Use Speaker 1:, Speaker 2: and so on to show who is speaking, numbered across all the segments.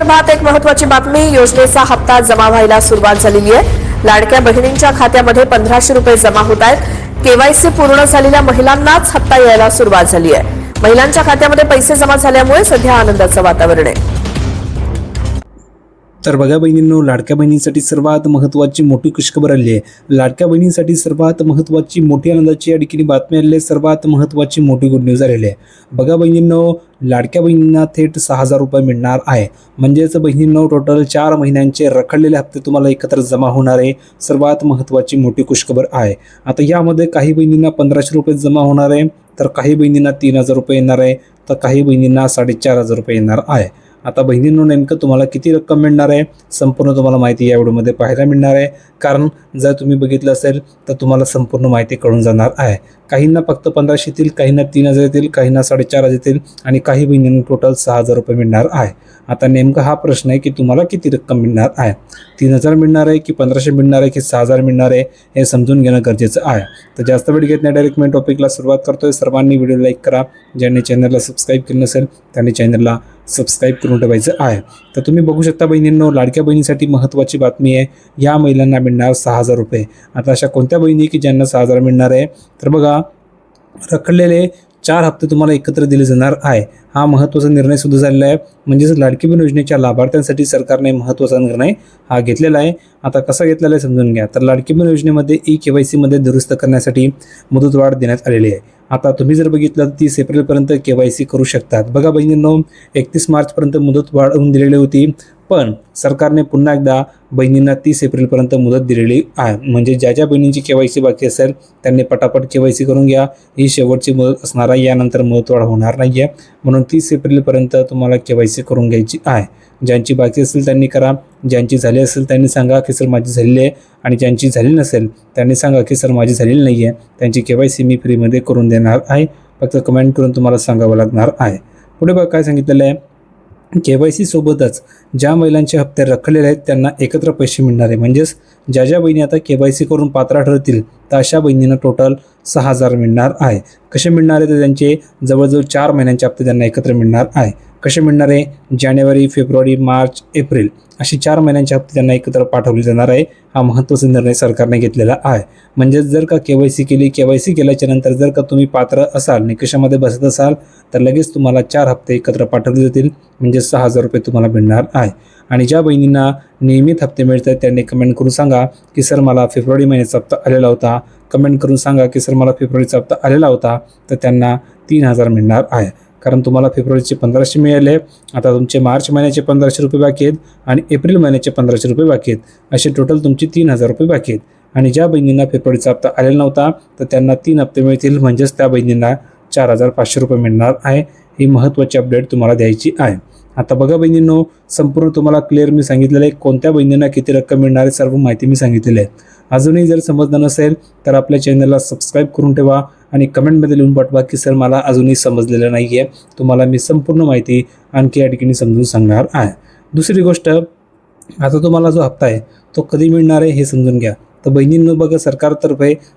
Speaker 1: संदर्भात एक महत्त्वाची बातमी. योजनेचा हप्ता जमा व्हायला सुरुवात झालेली आहे. लाडक्या बहिणींच्या खात्यामध्ये 1500 रुपये जमा होत आहेत. केवायसी पूर्ण झालेल्या महिलांनाच हप्ता यायला सुरुवात झाली आहे. महिलांच्या खात्यामध्ये पैसे जमा झाल्यामुळे सध्या आनंदाचं वातावरण आहे.
Speaker 2: तर बघा बहिणींनो, लाडक्या बहिणींसाठी सर्वात महत्त्वाची मोठी खुशखबर आली आहे. लाडक्या बहिणींसाठी सर्वात महत्त्वाची मोठी आनंदाची या ठिकाणी बातमी आली आहे. सर्वात महत्त्वाची मोठी गुड न्यूज आलेली आहे. बघा बहिणींनो, लाडक्या बहिणींना थेट 6000 रुपये मिळणार आहे. म्हणजेच बहिणींनो, टोटल 4 महिन्यांचे रखडलेले हप्ते तुम्हाला एकत्र जमा होणार आहे. सर्वात महत्त्वाची मोठी खुशखबर आहे. आता यामध्ये काही बहिणींना 1500 रुपये जमा होणार आहे, तर काही बहिणींना 3000 रुपये येणार आहे, तर काही बहिणींना 4500 रुपये येणार आहे. आता बहिणींनो, नेमकं तुम्हाला किती रक्कम मिळणार आहे संपूर्ण तुम्हाला माहिती या व्हिडिओमध्ये पाहायला मिळणार आहे. कारण जर तुम्ही बघितलं असेल तर तुम्हाला संपूर्ण माहिती कळून जाणार आहे. काहींना फक्त 1500 येतील, काहींना 3000 येतील, काहींना 4500 येतील आणि काही बहिणींना टोटल 6000 रुपये मिळणार आहे. आता नेमका हा प्रश्न आहे की तुम्हाला किती रक्कम मिळणार आहे. 3000 मिळणार आहे की 1500 मिळणार आहे की 6000 मिळणार आहे, हे समजून घेणं गरजेचं आहे. तर जास्त वेळ घेत नाही, डायरेक्ट मी टॉपिकला सुरुवात करतोय. सर्वांनी व्हिडिओ लाईक करा. ज्यांनी चॅनलला सबस्क्राईब केलं नसेल त्यांनी चॅनलला सबस्क्राईब करून ठेवायचं आहे. तर तुम्ही बघू शकता बहिणींनो, लाडक्या बहिणीसाठी महत्त्वाची बातमी आहे. या महिलांना मिळणार 6000 रुपये. आता अशा कोणत्या बहिणी की ज्यांना 6000 मिळणार आहे, तर बघा, रखडलेले 4 हप्ते तुम्हाला एकत्र दिले जाणार आहे. हा महत्त्वाचा निर्णय सुद्धा झालेला आहे. म्हणजेच लाडकी बहीण योजनेच्या लाभार्थ्यांसाठी सरकारने महत्त्वाचा निर्णय हा घेतलेला आहे. आता कसा घेतलेला आहे समजून घ्या. तर लाडकी बहीण योजनेमध्ये KYC दुरुस्त करण्यासाठी मुदतवाढ देण्यात आलेली आहे. आता तुम्ही जर बघितलं तर 30 एप्रिलपर्यंत KYC करू शकतात. बघा बहिणींनो, 31 मार्चपर्यंत मुदत वाढवून दिलेली होती, पण सरकारने पुन्हा एकदा बहिणींना 30 एप्रिलपर्यंत मुदत दिलेली आहे. म्हणजे ज्या ज्या बहिणींची KYC बाकी असेल त्यांनी पटापट KYC करून घ्या. ही शेवटची मुदत असणार आहे. यानंतर मुदतवाढ होणार नाही आहे. म्हणून 30 एप्रिलपर्यंत तुम्हाला KYC करून घ्यायची आहे. ज्यांची बाकी असेल त्यांनी करा. ज्यांची झाली असेल त्यांनी सांगा की सर माझी झालेली आहे, आणि ज्यांची झाली नसेल त्यांनी सांगा की सर माझी झालेली नाही आहे. त्यांची KYC मी फ्रीमध्ये करून देणार आहे. फक्त कमेंट करून तुम्हाला सांगावं लागणार आहे. पुढे बघा काय सांगितलेलं आहे. KYC सोबतच ज्या महिलांचे हप्ते रखडलेले आहेत त्यांना एकत्र पैसे मिळणार आहे. म्हणजेच ज्या ज्या बहिणी आता KYC करून पात्र ठरतील तर अशा बहिणींना टोटल 6000 मिळणार आहे. कसे मिळणार आहे तर त्यांचे जवळजवळ 4 महिन्यांचे हप्ते त्यांना एकत्र मिळणार आहे. कसे मिळणार आहे? जानेवारी, फेब्रुवारी, मार्च, एप्रिल अशी 4 महिन्यांचे हप्ते त्यांना एकत्र पाठवले जाणार आहे. हा महत्त्वाचा निर्णय सरकारने घेतलेला आहे. म्हणजेच जर का KYC केली, KYC केल्याच्या नंतर जर का तुम्ही पात्र असाल, निकषामध्ये बसत असाल, तर लगेच तुम्हाला 4 हप्ते एकत्र पाठवले जातील. म्हणजे 6000 रुपये तुम्हाला मिळणार आहे. आणि ज्या बहिणींना नियमित हप्ते मिळतात त्यांनी कमेंट करून सांगा की सर मला फेब्रुवारी महिन्याचा हप्ता आलेला होता. कमेंट करून सांगा की सर मला फेब्रुवारीचा हप्ता आलेला होता, तर त्यांना 3000 मिळणार आहे. कारण तुम्हाला फेब्रुवारीचे 1500 मिळाले, आता तुमचे मार्च महिन्याचे 1500 रुपये बाकी आहेत आणि एप्रिल महिन्याचे 1500 रुपये बाकी आहेत. असे टोटल तुमचे 3000 रुपये बाकी आहेत. आणि ज्या बहिणींना फेब्रुवारीचा हप्ता आलेला नव्हता तर त्यांना 3 हप्ते मिळतील. म्हणजेच त्या बहिणींना 4500 रुपये मिळणार आहे. ही महत्त्वाची अपडेट तुम्हाला द्यायची आहे. आता बघा बहिणींनो, संपूर्ण तुम्हाला क्लिअर मी सांगितलेलं आहे. कोणत्या बहिणींना किती रक्कम मिळणार आहे सर्व माहिती मी सांगितलेली आहे. अजूनही जर समजलं नसेल तर आपल्या चॅनलला सबस्क्राईब करून ठेवा आणि कमेंटमध्ये लिहून पाठवा की सर मला अजूनही समजलेलं नाही आहे. तुम्हाला मी संपूर्ण माहिती आणखी या ठिकाणी समजून सांगणार आहे. दुसरी गोष्ट, आता तुम्हाला जो हप्ता आहे तो कधी मिळणार आहे हे समजून घ्या. तर बहिणींनो बघा,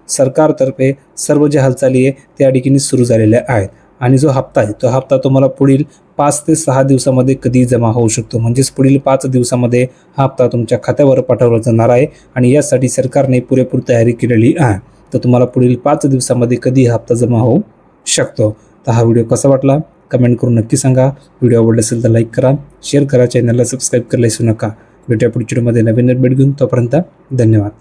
Speaker 2: सरकारतर्फे सर्व ज्या हालचाली आहे त्या ठिकाणी सुरू झालेल्या आहेत. आणि जो हप्ता आहे तो हप्ता तुम्हाला पुढील 5 ते 6 दिवसामध्ये कधी जमा होऊ शकतो. म्हणजेच पुढील 5 दिवसामध्ये हा हप्ता तुमच्या खात्यावर पाठवला जाणार आहे. आणि यासाठी सरकारने पुरेपूर तयारी केलेली आहे. तर तुम्हाला पुढील 5 दिवसामध्ये कधी हा हप्ता जमा होऊ शकतो. तर हा व्हिडिओ कसा वाटला कमेंट करून नक्की सांगा. व्हिडिओ आवडला असेल तर लाईक करा, शेअर करा, चॅनलला सबस्क्राईब करायला विसरू नका. भेटूया पुढच्या व्हिडिओमध्ये नवीन अपडेट घेऊन. तोपर्यंत धन्यवाद.